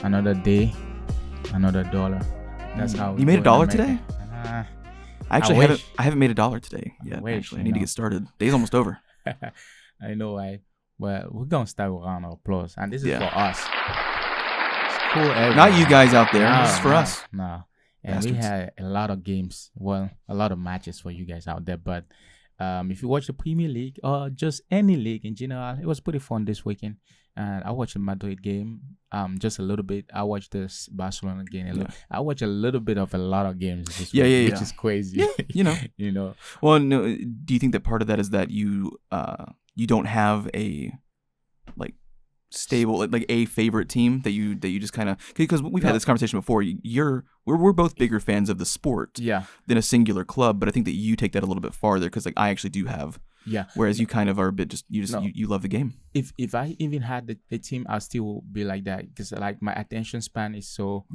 Another day, another dollar. That's how You made $1 today? I wish. I haven't made $1 today yet. wish, Actually, I you need to know. get started. Day's almost over. I know, right? Well, we're gonna start with a round of applause, and this is Yeah. for us. It's cool, Not you guys out there. No, This is for us. No, and we Bastards. had a lot of games. Well, a lot of matches for you guys out there. But if you watch the Premier League or just any league in general, it was pretty fun this weekend. And I watched the Madrid game, just a little bit. I watched this Barcelona game a little. I watched a little bit of a lot of games this week, which is crazy. Yeah, you know. Well, no. Do you think that part of that is that you don't have a stable like a favorite team that you just kind of, because we've had this conversation before. We're both bigger fans of the sport than a singular club, but I think that you take that a little bit farther because I actually do have. Yeah. Whereas you kind of are a bit you love the game. If I even had the team, I'll still be like that because my attention span is so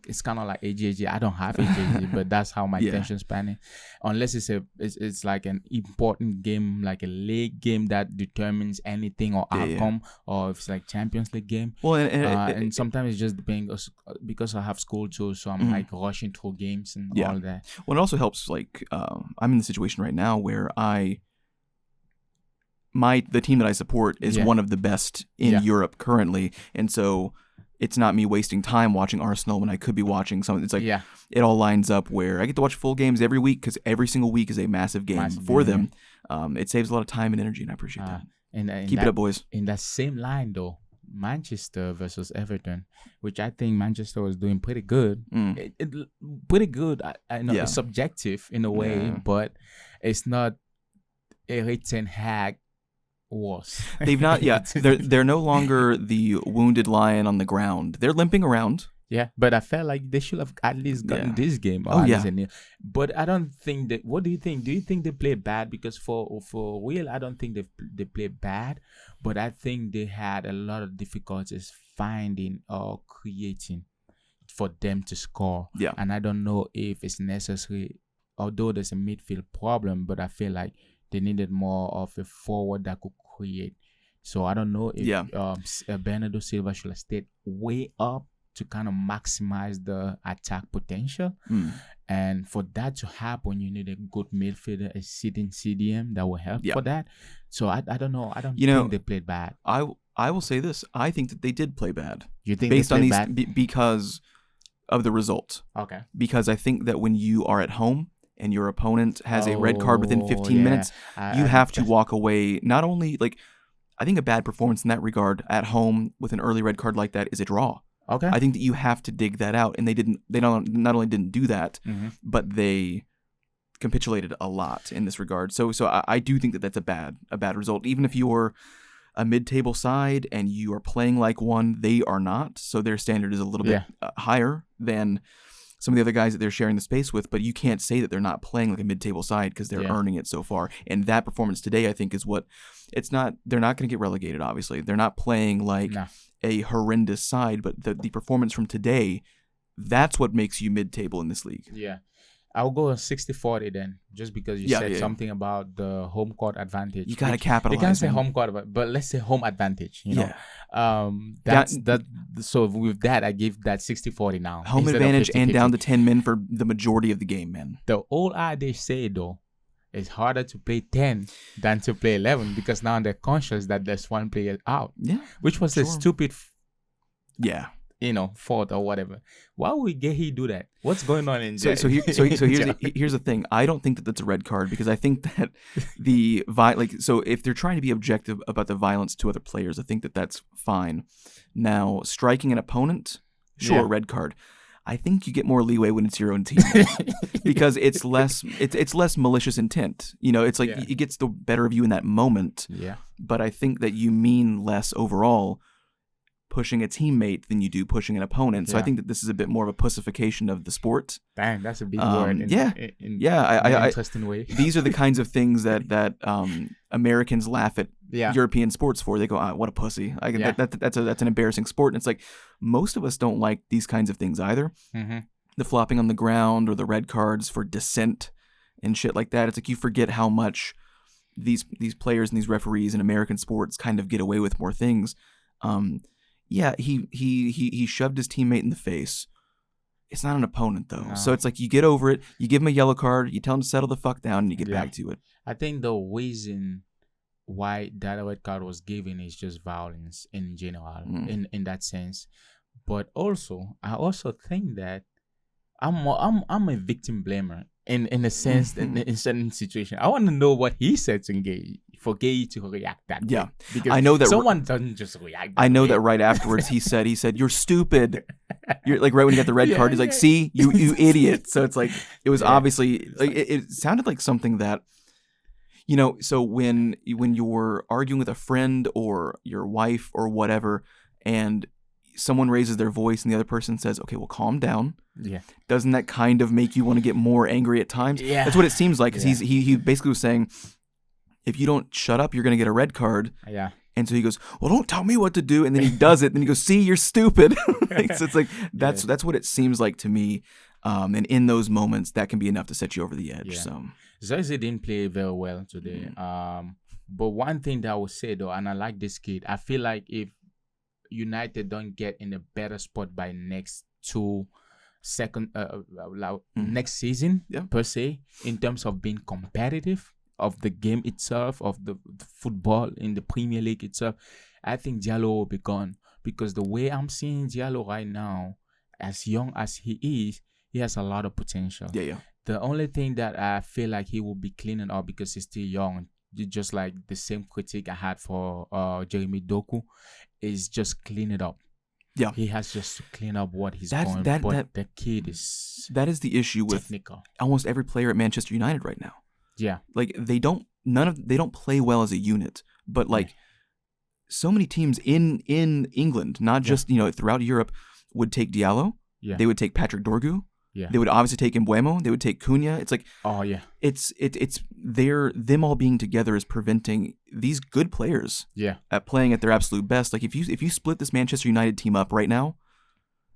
it's kind of like AJJ. I don't have AJJ, but that's how my attention span is. Unless it's like an important game, like a league game that determines anything or outcome, or if it's like Champions League game. Well, and sometimes it's just depending because I have school too, so I'm like rushing through games and all that. Well, it also helps. I'm in the situation right now where the team that I support is one of the best in Europe currently, and so it's not me wasting time watching Arsenal when I could be watching something. It's like it all lines up where I get to watch full games every week because every single week is a massive game for them. It saves a lot of time and energy, and I appreciate that. And keep it up, boys. In that same line, though, Manchester versus Everton, which I think Manchester was doing pretty good. Pretty good. I know it's subjective in a way, but it's not Erik ten Hag was. They've not. They're no longer the wounded lion on the ground. They're limping around. Yeah, but I felt like they should have at least gotten this game. But I don't think that. What do you think? Do you think they played bad? Because for real, I don't think they played bad. But I think they had a lot of difficulties finding or creating for them to score. Yeah, and I don't know if it's necessary. Although there's a midfield problem, but I feel like they needed more of a forward that could create. So I don't know if Bernardo Silva should have stayed way up to kind of maximize the attack potential. And for that to happen, you need a good midfielder, a sitting CDM that will help for that. So I don't know. I don't think they played bad. I will say this. I think that they did play bad. You think based they on played these bad? Because of the result. Okay. Because I think that when you are at home and your opponent has a red card within 15 minutes, you have to walk away. Not only I think a bad performance in that regard at home with an early red card like that is a draw. Okay. I think that you have to dig that out, and they didn't. They not only didn't do that, but they capitulated a lot in this regard. So I do think that that's a bad result. Even if you're a mid-table side and you are playing like one, they are not. So their standard is a little bit higher than some of the other guys that they're sharing the space with, but you can't say that they're not playing like a mid-table side because they're earning it so far. And that performance today, I think, is what it's not. They're not going to get relegated. Obviously, they're not playing like a horrendous side, but the performance from today, that's what makes you mid-table in this league. Yeah. I'll go 60-40 then, just because you said something about the home court advantage. You gotta capitalize. You can't say home court, but let's say home advantage. You know, that's that. So with that, I give that 60-40 now. Home advantage and down to 10 men for the majority of the game, man. The old adage say though, it's harder to play 10 than to play 11 because now they're conscious that there's one player out. Yeah, which was a stupid. Fault or whatever. Why would he do that? What's going on in there? So here's the thing. I don't think that that's a red card because I think that so if they're trying to be objective about the violence to other players, I think that that's fine. Now, striking an opponent, red card. I think you get more leeway when it's your own team because it's less malicious intent. It's like it gets the better of you in that moment. Yeah. But I think that you mean less overall pushing a teammate than you do pushing an opponent. So I think that this is a bit more of a pussification of the sport. Dang, that's a big word. In an interesting way. These are the kinds of things that Americans laugh at European sports for. They go, what a pussy. That's an embarrassing sport. And it's like, most of us don't like these kinds of things either. Mm-hmm. The flopping on the ground or the red cards for dissent and shit like that. It's like you forget how much these players and these referees in American sports kind of get away with more things. yeah, he shoved his teammate in the face. It's not an opponent, though. No. So it's like you get over it, you give him a yellow card, you tell him to settle the fuck down, and you get back to it. I think the reason why that red card was given is just violence in general, in that sense. But also, I also think that I'm a victim blamer in a sense in certain situation. I want to know what he said to Gay for Gay to react that way. Because I know that someone doesn't just react. I know that right afterwards he said you're stupid. You're like right when you got the red card, he's like, see, you idiot. So it's like it was obviously like it sounded like something that, you know, so when you're arguing with a friend or your wife or whatever, and someone raises their voice and the other person says, okay, well, calm down. Yeah. Doesn't that kind of make you want to get more angry at times? Yeah. That's what it seems like. Because he basically was saying, if you don't shut up, you're going to get a red card. Yeah. And so he goes, well, don't tell me what to do. And then he does it. And then he goes, see, you're stupid. So it's like, that's what it seems like to me. And in those moments, that can be enough to set you over the edge. Yeah. So Xerxes didn't play very well today. But one thing that I would say, though, and I like this kid, I feel like if United don't get in a better spot by next next season per se, in terms of being competitive of the game itself, of the football in the Premier League itself, I think Diallo will be gone. Because the way I'm seeing Diallo right now, as young as he is, he has a lot of potential. Yeah. The only thing that I feel like he will be cleaning up because he's still young, just like the same critique I had for Jeremy Doku, is just clean it up. Yeah, he has just to clean up what he's going. But the kid is the issue technical. With almost every player at Manchester United right now. Yeah, like they don't play well as a unit. But like so many teams in England, not just throughout Europe, would take Diallo. Yeah, they would take Patrick Dorgu. Yeah, they would obviously take Mbeumo. They would take Cunha. It's like, it's them all being together is preventing these good players at playing at their absolute best. Like if you split this Manchester United team up right now,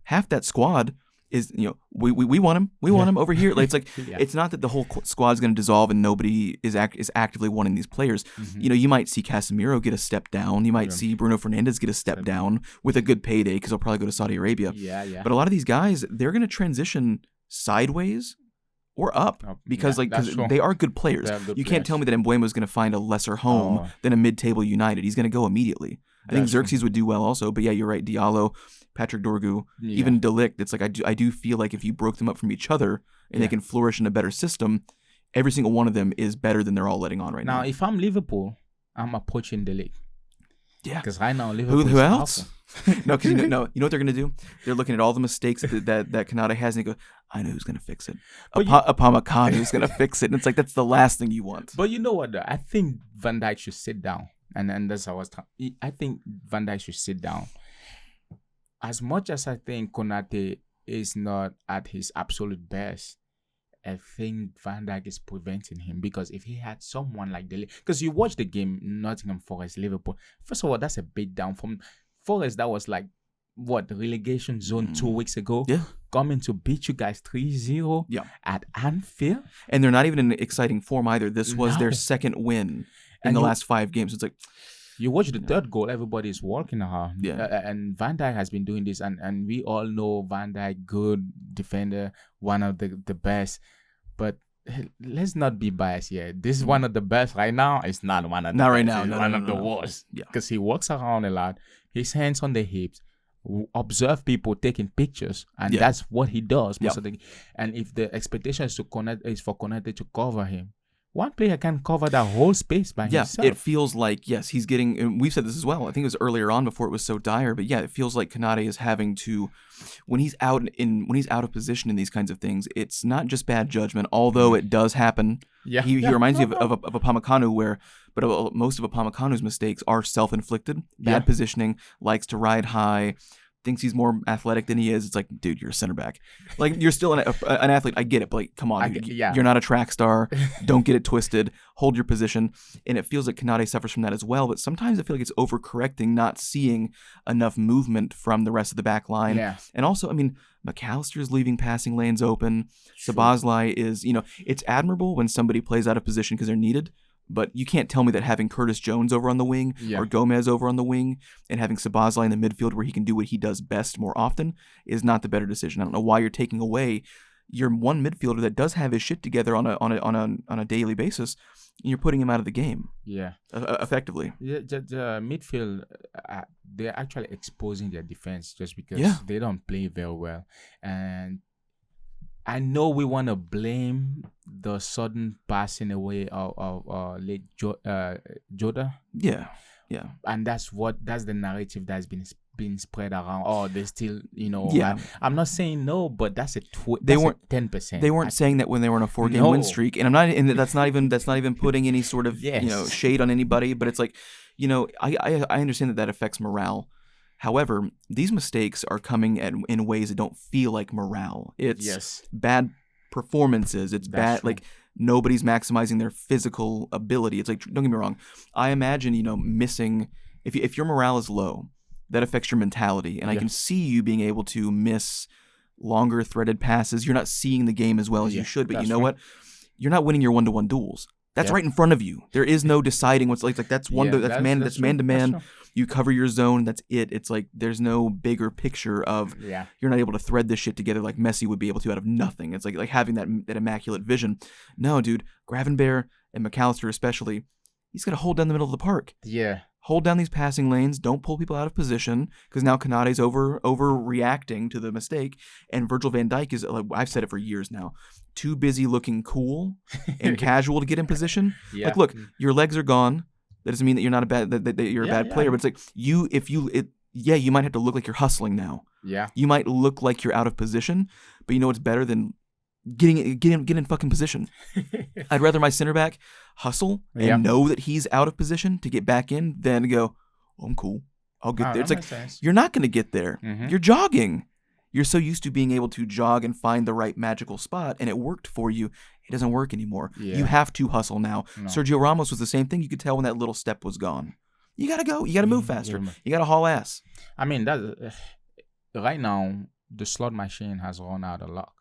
half that squad is we want him. We want him over here. Like, it's like it's not that the whole squad is going to dissolve and nobody is actively wanting these players. Mm-hmm. You might see Casemiro get a step down. You might see Bruno Fernandes get a step down with a good payday because he'll probably go to Saudi Arabia. Yeah. But a lot of these guys, they're going to transition sideways or up because they are good players. You can't tell me that Mbeumo is going to find a lesser home than a mid-table United. He's going to go immediately. I think Xerxes would do well also, but yeah, you're right. Diallo, Patrick Dorgu, even De Ligt. It's like I do feel like if you broke them up from each other and they can flourish in a better system, every single one of them is better than they're all letting on right now. Now, if I'm Liverpool, I'm approaching De Ligt. Yeah, because right now Liverpool. Who else? No, because you know what they're gonna do? They're looking at all the mistakes that Konate has, and they go, "I know who's gonna fix it. Upamecano is gonna fix it." And it's like that's the last thing you want. But you know what? Though? I think Van Dijk should sit down, and that's how I think Van Dijk should sit down. As much as I think Konate is not at his absolute best, I think Van Dijk is preventing him, because if he had someone like because you watch the game Nottingham Forest Liverpool, first of all, that's a bit down from Forest. That was like the relegation zone 2 weeks ago. Yeah, coming to beat you guys 3-0 at Anfield, and they're not even in exciting form either. This was their second win in the last 5 games. It's like you watch the third goal, everybody's walking around. Yeah, and Van Dijk has been doing this, and we all know Van Dijk, good defender, one of the best. But let's not be biased here. This is one of the best right now. It's not one of the not best. Right now. It's one of the worst. Yeah, because he walks around a lot. His hands on the hips. Observe people taking pictures, and that's what he does most of the. And if the expectation is for Konate to cover him, one player can cover that whole space by himself. Yeah, it feels like, he's getting, and we've said this as well, I think it was earlier on before it was so dire, but it feels like Konate is having to, when he's out of position in these kinds of things, it's not just bad judgment, although it does happen. Yeah. He reminds me of Upamecano but most of Upamecano's mistakes are self-inflicted. Bad positioning, likes to ride high, thinks he's more athletic than he is. It's like, dude, you're a center back. Like, you're still an athlete. I get it, but like, come on, you're not a track star. Don't get it twisted. Hold your position. And it feels like Konate suffers from that as well. But sometimes I feel like it's overcorrecting, not seeing enough movement from the rest of the back line. Yeah. And also, I mean, McAllister's leaving passing lanes open. Szoboszlai is, it's admirable when somebody plays out of position because they're needed. But you can't tell me that having Curtis Jones over on the wing or Gomez over on the wing and having Szoboszlai in the midfield where he can do what he does best more often is not the better decision. I don't know why you're taking away your one midfielder that does have his shit together on a daily basis, and you're putting him out of the game. Yeah, effectively. The midfield, they're actually exposing their defense just because they don't play very well, and I know we want to blame the sudden passing away of late Jota. Yeah. And that's the narrative that's been spread around. Oh, they still, I'm not saying no, but that's 10%. They weren't saying that when they were on a 4-game win streak, and I'm not. And that's not even putting any sort of shade on anybody. But it's like, I understand that affects morale. However, these mistakes are coming in ways that don't feel like morale. It's bad performances. It's bad, like nobody's maximizing their physical ability. It's like, don't get me wrong. I imagine, missing, if your morale is low, that affects your mentality. And I can see you being able to miss longer threaded passes. You're not seeing the game as well as you should, but you know what? You're not winning your one-to-one duels. That's right in front of you. There is no deciding what's like that's that's man to man. You cover your zone. That's it. It's like there's no bigger picture of you're not able to thread this shit together like Messi would be able to out of nothing. It's like having that immaculate vision. No, dude, Gravenberch and McAllister especially, he's got to hold down the middle of the park. Yeah. Hold down these passing lanes. Don't pull people out of position because now Konate's overreacting to the mistake, and Virgil van Dijk is, like I've said it for years now, too busy looking cool and casual to get in position. Like, look, your legs are gone. That doesn't mean that you're not a bad that you're a bad player, but it's like you might have to look like you're hustling now. Yeah, you might look like you're out of position, but you know what's better than get in fucking position. I'd rather my center back hustle and know that he's out of position to get back in than to go, oh, I'm cool, I'll get there. It's like you're not going to get there. Mm-hmm. You're jogging. You're so used to being able to jog and find the right magical spot, and it worked for you. It doesn't work anymore. Yeah. You have to hustle now. No. Sergio Ramos was the same thing. You could tell when that little step was gone. You got to go. You got to move faster. You got to haul ass. I mean, right now, the slot machine has run out of luck.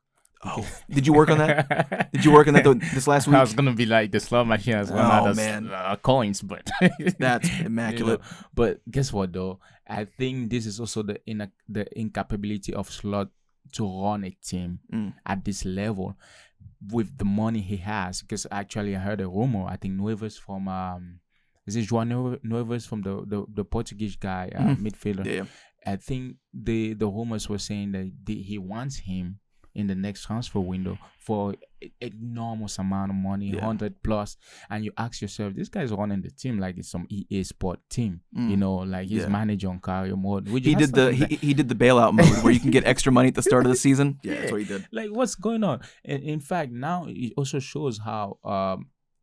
Oh, did you work on that? Did you work on that this last week? I was gonna be like, the slot machine has run out of coins, but that's immaculate. But guess what, though? I think this is also the incapability of Slot to run a team at this level with the money he has. Because actually, I heard a rumor. I think Nuevas from is it João Nuevas from the Portuguese guy midfielder? Yeah. I think the rumors were saying that he wants him in the next transfer window for enormous amount of money, 100 plus, and you ask yourself, this guy's running the team like it's some EA Sport team, like he's manager on career mode. He did the bailout mode where you can get extra money at the start of the season. Yeah, that's what he did. Like, what's going on? And in fact, now it also shows how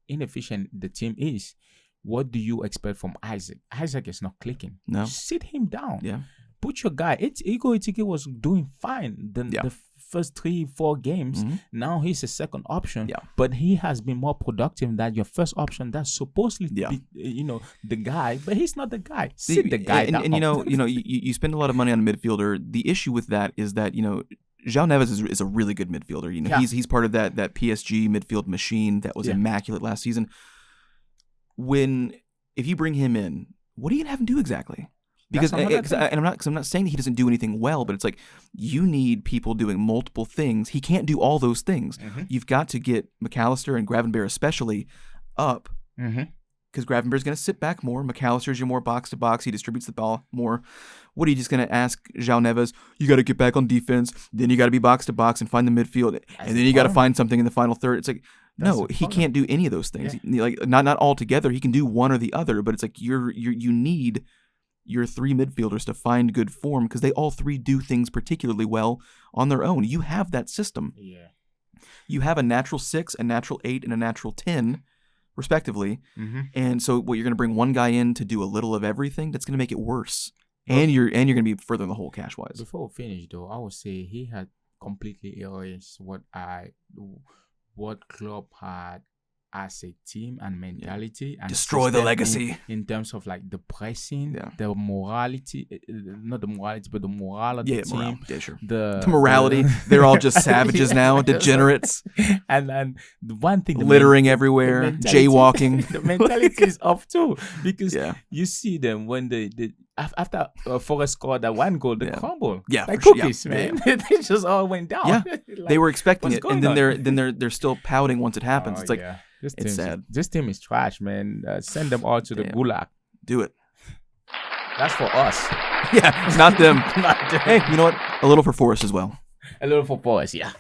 inefficient the team is. What do you expect from Isaac? Isaac is not clicking. No, sit him down. Yeah, put your guy. Igor Itike was doing fine. The first 3-4 games. Now he's a second option, but he has been more productive than your first option. That's supposedly the guy, but he's not the guy. Sit the guy down. And you spend a lot of money on a midfielder. The issue with that is that João Neves is a really good midfielder. He's part of that PSG midfield machine that was immaculate last season. If you bring him in, what are you gonna have him do exactly? Because I'm not saying that he doesn't do anything well, but it's like you need people doing multiple things. He can't do all those things. Mm-hmm. You've got to get McAllister and Gravenberch especially up, because Gravenberch's going to sit back more. McAllister's your more box to box. He distributes the ball more. What are you just going to ask João Neves? You got to get back on defense. Then you got to be box to box and find the midfield, and then you got to find something in the final third. It's like, no, he can't do any of those things. Yeah. Like not all together. He can do one or the other, but it's like you need your three midfielders to find good form, because they all three do things particularly well on their own. You have that system. Yeah. You have a natural 6, a natural 8, and a natural 10, respectively. Mm-hmm. And so what you're going to bring one guy in to do a little of everything, that's going to make it worse. And you're going to be further in the hole cash-wise. Before we finish, though, I would say he had completely erased what Klopp had as a team and mentality and destroy the legacy in terms of like the pressing, the morality, not the morality, but the morale of the team. Morale. Yeah, sure. The morality. They're all just savages now, degenerates. And the one thing, littering everywhere, jaywalking. The mentality is off too, because you see them when they after Forrest scored that one goal, they crumble. Yeah, like cookies, man. They just all went down. Yeah, like, they were expecting it, and then they're still pouting once it happens. It's like it's sad. This team is trash, man. Send them all to the gulag. Do it. That's for us. Yeah, it's not them. Not them. Hey, you know what? A little for Forrest as well. A little for Forrest, yeah.